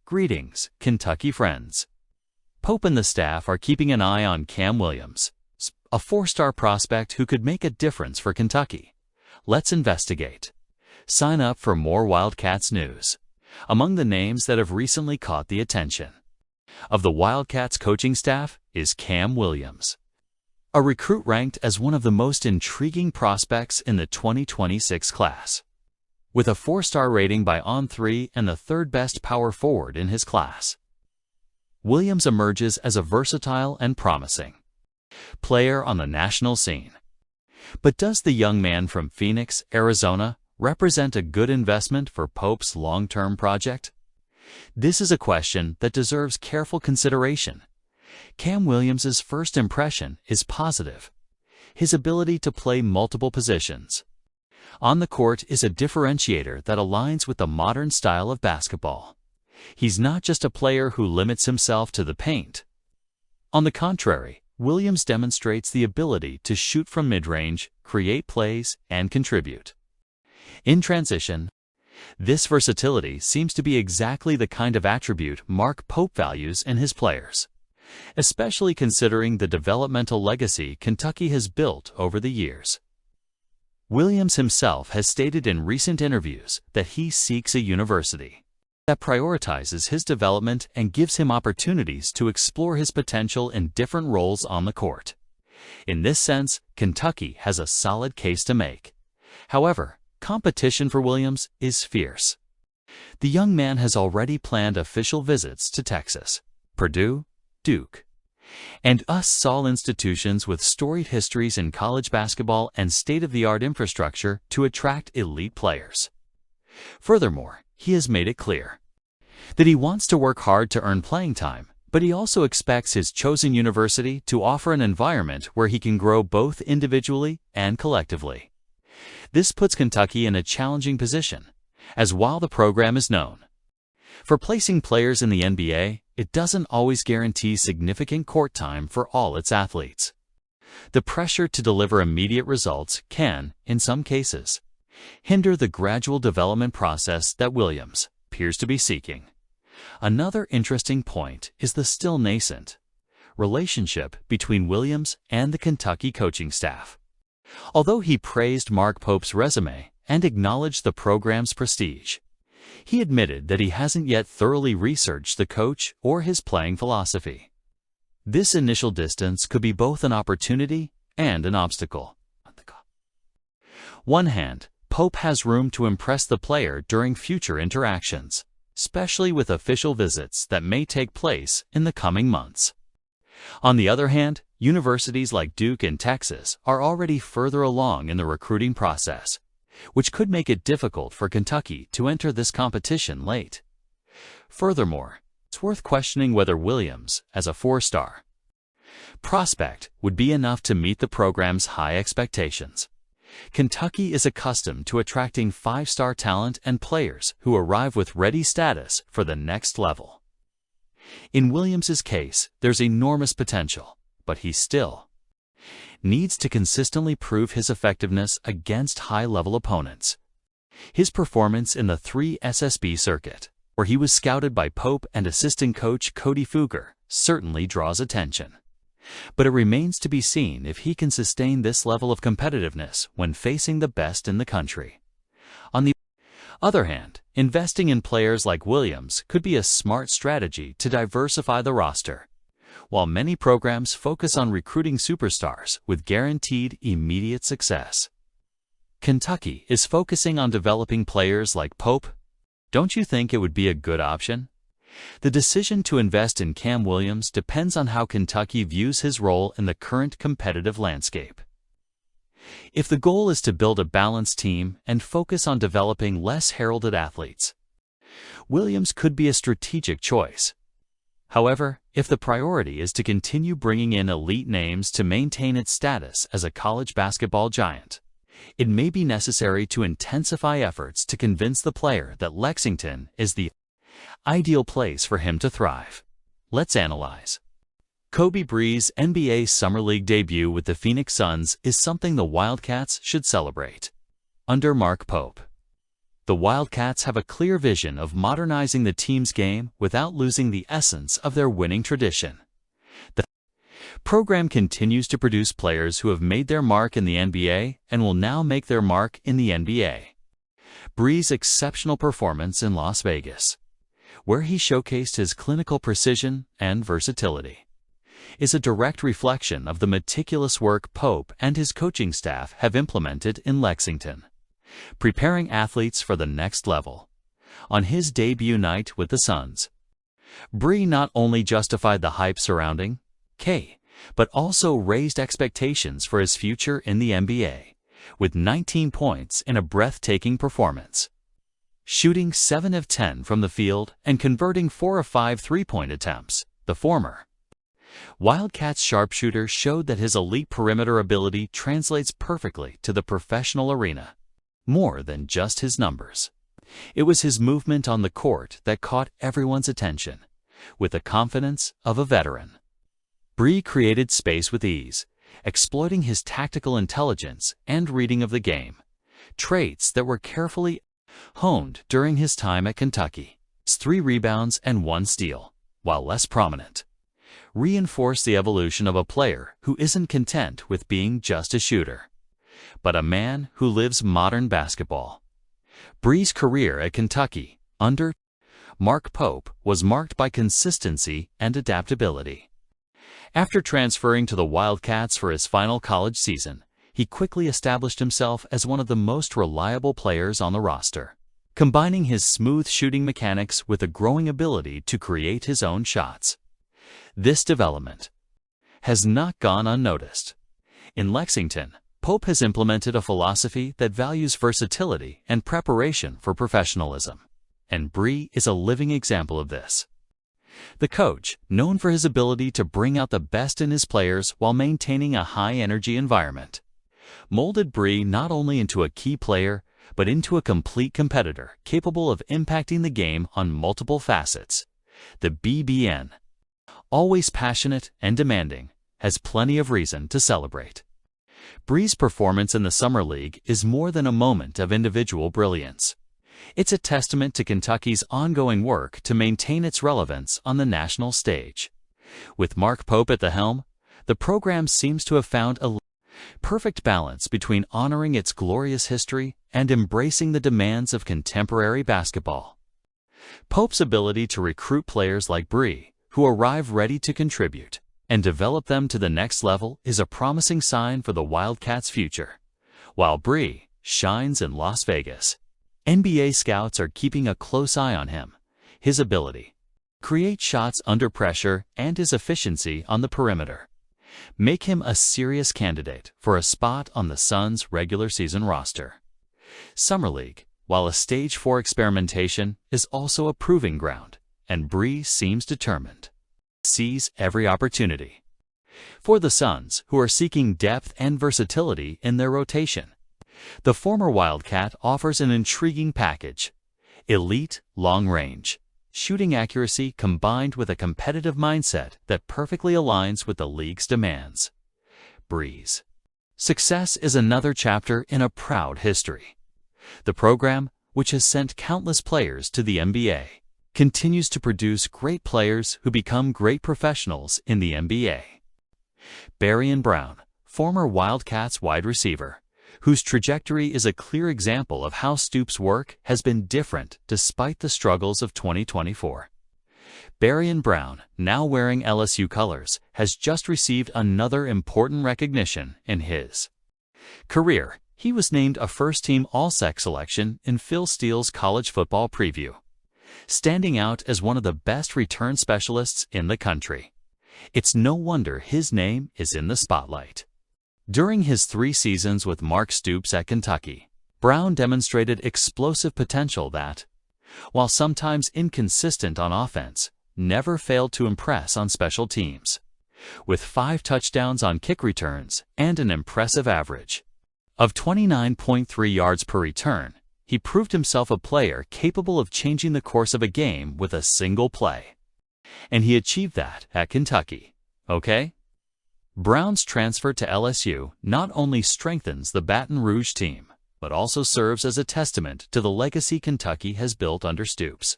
Greetings, Kentucky friends. Pope and the staff are keeping an eye on Cam Williams, a four-star prospect who could make a difference for Kentucky. Let's investigate. Sign up for more Wildcats news. Among the names that have recently caught the attention of the Wildcats coaching staff is Cam Williams, a recruit ranked as one of the most intriguing prospects in the 2026 class. With a 4-star rating by On3 and the third-best power forward in his class, Williams emerges as a versatile and promising player on the national scene. But does the young man from Phoenix, Arizona, represent a good investment for Pope's long-term project? This is a question that deserves careful consideration. Cam Williams's first impression is positive. His ability to play multiple positions on the court is a differentiator that aligns with the modern style of basketball. He's not just a player who limits himself to the paint. On the contrary, Williams demonstrates the ability to shoot from mid-range, create plays, and contribute in transition. This versatility seems to be exactly the kind of attribute Mark Pope values in his players, especially considering the developmental legacy Kentucky has built over the years. Williams himself has stated in recent interviews that he seeks a university that prioritizes his development and gives him opportunities to explore his potential in different roles on the court. In this sense, Kentucky has a solid case to make. However, competition for Williams is fierce. The young man has already planned official visits to Texas, Purdue, Duke, and USC institutions with storied histories in college basketball and state-of-the-art infrastructure to attract elite players. Furthermore, he has made it clear that he wants to work hard to earn playing time, but he also expects his chosen university to offer an environment where he can grow both individually and collectively. This puts Kentucky in a challenging position, as while the program is known for placing players in the NBA, it doesn't always guarantee significant court time for all its athletes. The pressure to deliver immediate results can, in some cases, hinder the gradual development process that Williams appears to be seeking. Another interesting point is the still nascent relationship between Williams and the Kentucky coaching staff. Although he praised Mark Pope's resume and acknowledged the program's prestige, he admitted that he hasn't yet thoroughly researched the coach or his playing philosophy. This initial distance could be both an opportunity and an obstacle. On one hand, Pope has room to impress the player during future interactions, especially with official visits that may take place in the coming months. On the other hand, universities like Duke and Texas are already further along in the recruiting process, which could make it difficult for Kentucky to enter this competition late. Furthermore, it's worth questioning whether Williams, as a 4-star prospect, would be enough to meet the program's high expectations. Kentucky is accustomed to attracting 5-star talent and players who arrive with ready status for the next level. In Williams's case, there's enormous potential, but he still needs to consistently prove his effectiveness against high-level opponents. His performance in the 3SSB circuit, where he was scouted by Pope and assistant coach Cody Fugger, certainly draws attention. But it remains to be seen if he can sustain this level of competitiveness when facing the best in the country. On the other hand, investing in players like Williams could be a smart strategy to diversify the roster. While many programs focus on recruiting superstars with guaranteed immediate success, Kentucky is focusing on developing players like Pope. Don't you think it would be a good option? The decision to invest in Cam Williams depends on how Kentucky views his role in the current competitive landscape. If the goal is to build a balanced team and focus on developing less heralded athletes, Williams could be a strategic choice. However, if the priority is to continue bringing in elite names to maintain its status as a college basketball giant, it may be necessary to intensify efforts to convince the player that Lexington is the ideal place for him to thrive. Let's analyze. Kobe Bree's NBA Summer League debut with the Phoenix Suns is something the Wildcats should celebrate. Under Mark Pope, The Wildcats have a clear vision of modernizing the team's game without losing the essence of their winning tradition. The program continues to produce players who have made their mark in the NBA and will now make their mark in the NBA. Bree's exceptional performance in Las Vegas, where he showcased his clinical precision and versatility, is a direct reflection of the meticulous work Pope and his coaching staff have implemented in Lexington, preparing athletes for the next level. On his debut night with the Suns, Bree not only justified the hype surrounding K, but also raised expectations for his future in the NBA, with 19 points in a breathtaking performance, shooting 7 of 10 from the field and converting 4 of 5 three-point attempts. The former Wildcats sharpshooter showed that his elite perimeter ability translates perfectly to the professional arena. More than just his numbers, it was his movement on the court that caught everyone's attention. With the confidence of a veteran, Bree created space with ease, exploiting his tactical intelligence and reading of the game, traits that were carefully honed during his time at Kentucky. 3 rebounds and 1 steal, while less prominent, reinforce the evolution of a player who isn't content with being just a shooter, but a man who lives modern basketball. Bree's career at Kentucky under Mark Pope was marked by consistency and adaptability. After transferring to the Wildcats for his final college season, he quickly established himself as one of the most reliable players on the roster, combining his smooth shooting mechanics with a growing ability to create his own shots. This development has not gone unnoticed. In Lexington, Pope has implemented a philosophy that values versatility and preparation for professionalism, and Bree is a living example of this. The coach, known for his ability to bring out the best in his players while maintaining a high-energy environment, molded Bree not only into a key player, but into a complete competitor capable of impacting the game on multiple facets. The BBN, always passionate and demanding, has plenty of reason to celebrate. Bree's performance in the Summer League is more than a moment of individual brilliance. It's a testament to Kentucky's ongoing work to maintain its relevance on the national stage. With Mark Pope at the helm, the program seems to have found a perfect balance between honoring its glorious history and embracing the demands of contemporary basketball. Pope's ability to recruit players like Bree, who arrive ready to contribute, and develop them to the next level is a promising sign for the Wildcats' future. While Bree shines in Las Vegas, NBA scouts are keeping a close eye on him. His ability to create shots under pressure and his efficiency on the perimeter make him a serious candidate for a spot on the Suns' regular season roster. Summer League, while a stage for experimentation, is also a proving ground, and Bree seems determined to seize every opportunity. For the Suns, who are seeking depth and versatility in their rotation, the former Wildcat offers an intriguing package: elite, long-range shooting accuracy combined with a competitive mindset that perfectly aligns with the league's demands. Bree's success is another chapter in a proud history. The program, which has sent countless players to the NBA, continues to produce great players who become great professionals in the NBA. Barrion Brown, former Wildcats wide receiver, whose trajectory is a clear example of how Stoops' work has been different despite the struggles of 2024. Barrion Brown, now wearing LSU colors, has just received another important recognition in his career. He was named a first-team All-Sec selection in Phil Steele's college football preview, standing out as one of the best return specialists in the country. It's no wonder his name is in the spotlight. During his 3 seasons with Mark Stoops at Kentucky, Brown demonstrated explosive potential that, while sometimes inconsistent on offense, never failed to impress on special teams. With 5 touchdowns on kick returns and an impressive average of 29.3 yards per return, he proved himself a player capable of changing the course of a game with a single play. And he achieved that at Kentucky. Okay? Brown's transfer to LSU not only strengthens the Baton Rouge team, but also serves as a testament to the legacy Kentucky has built under Stoops.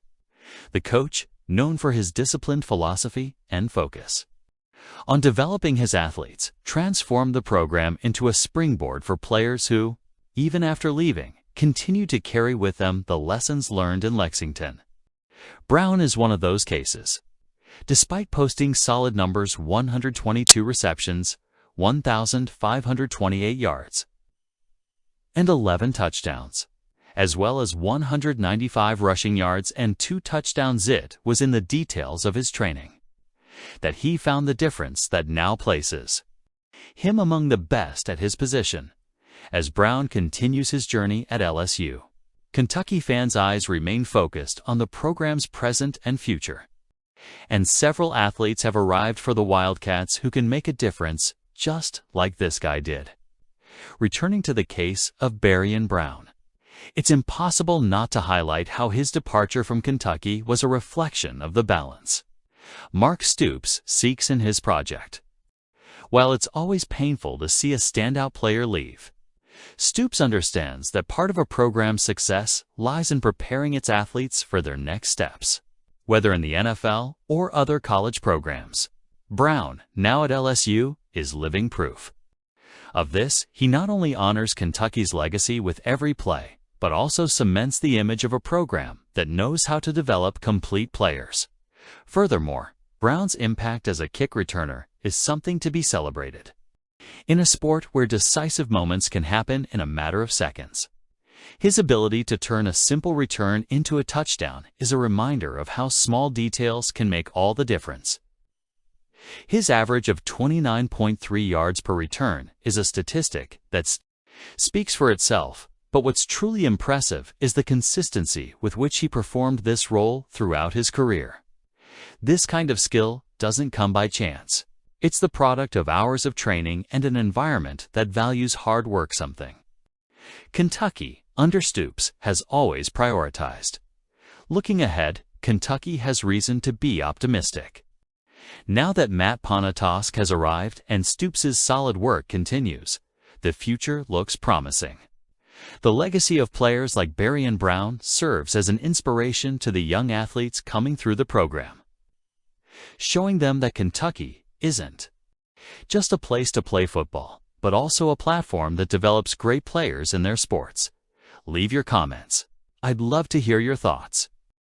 The coach, known for his disciplined philosophy and focus on developing his athletes, transformed the program into a springboard for players who, even after leaving, continue to carry with them the lessons learned in Lexington. Brown is one of those cases. Despite posting solid numbers, 122 receptions, 1,528 yards, and 11 touchdowns, as well as 195 rushing yards and 2 touchdowns, it was in the details of his training that he found the difference that now places him among the best at his position. As Brown continues his journey at LSU, Kentucky fans' eyes remain focused on the program's present and future. And several athletes have arrived for the Wildcats who can make a difference just like this guy did. Returning to the case of Barian Brown, it's impossible not to highlight how his departure from Kentucky was a reflection of the balance Mark Stoops seeks in his project. While it's always painful to see a standout player leave, Stoops understands that part of a program's success lies in preparing its athletes for their next steps, whether in the NFL or other college programs. Brown, now at LSU, is living proof of this. He not only honors Kentucky's legacy with every play, but also cements the image of a program that knows how to develop complete players. Furthermore, Brown's impact as a kick returner is something to be celebrated. In a sport where decisive moments can happen in a matter of seconds, his ability to turn a simple return into a touchdown is a reminder of how small details can make all the difference. His average of 29.3 yards per return is a statistic that speaks for itself, but what's truly impressive is the consistency with which he performed this role throughout his career. This kind of skill doesn't come by chance. It's the product of hours of training and an environment that values hard work. Something Kentucky, under Stoops, has always prioritized. Looking ahead, Kentucky has reason to be optimistic. Now that Matt Ponatosk has arrived and Stoops' solid work continues, the future looks promising. The legacy of players like Barian Brown serves as an inspiration to the young athletes coming through the program, showing them that Kentucky isn't just a place to play football, but also a platform that develops great players in their sports. Leave your comments. I'd love to hear your thoughts.